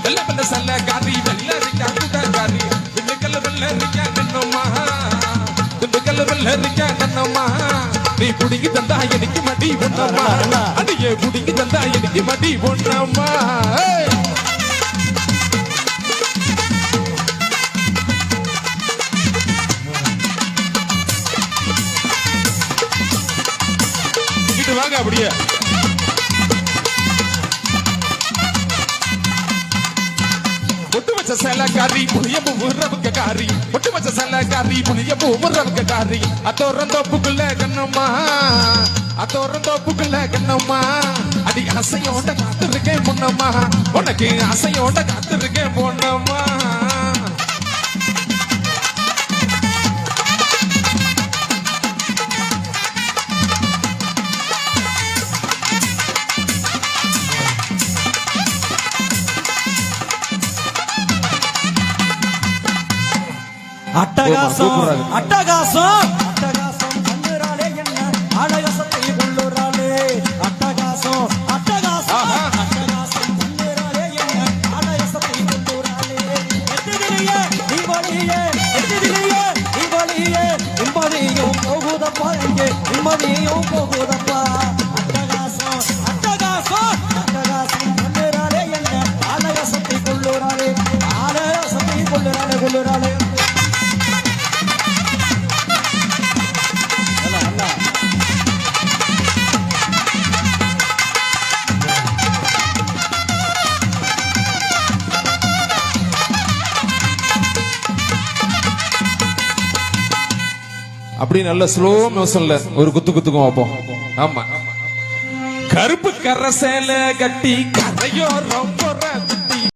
வெள்ள வெள்ள சல்ல காரி வெள்ளரிக்கா கூட்டக்காரி திண்டுக்கல் வெள்ளரிக்கா கண்ணம்மா திண்டுக்கல் வெள்ளரிக்கா கண்ணம்மா நீ புடிங்கி தந்தா எனக்கு மடி பொண்ணம்மா அடியே புடிங்கி தந்தா எனக்கு மடி பொண்ணம்மா இது வாங்க அப்படியே சலகாரி புளியம்பு உறவுக்கு காரி ஒட்டு வச்ச சலகாரி புளியம்பு உறவுக்கு காரி அத்தோரந்தோப்புக்குள்ள கண்ணம்மா அத்தோரந்தோப்புக்குள்ள கண்ணம்மா அடி ஆசையோட காத்திருக்கேன் பொண்ணம்மா உனக்கு ஆசையோட காத்திருக்கேன் பொண்ணம்மா அட்டகாசம் அட்டகாசம் அட்டகாசம் கண்ணுறாளே என்ன அழகசத்தை கொள்ளுறாளே அட்டகாசம் அட்டகாசம் அட்டகாசம் கண்ணுறாளே என்ன அழகசத்தை கொள்ளுறாளே எத்திதிலேயே தீபாவளியே எத்திதிலேயே தீபாவளியே நிம்மதியும் போகுதப்பா இங்கே நிம்மதியும் போகுதப்பா அட்டகாசம் அட்டகாசம் அட்டகாசம் கண்ணுறாளே என்ன அழகசத்தை கொள்ளுறாளே அழகசத்தை கொள்ளுறாளே கொள்ளுறாளே அப்படி நல்ல ஸ்லோ மோஷன்ல ஒரு குத்து குத்துக்கும் வைப்போம் ஆமா கருப்பு கரை சேலை கட்டி கரையோ ரொம்ப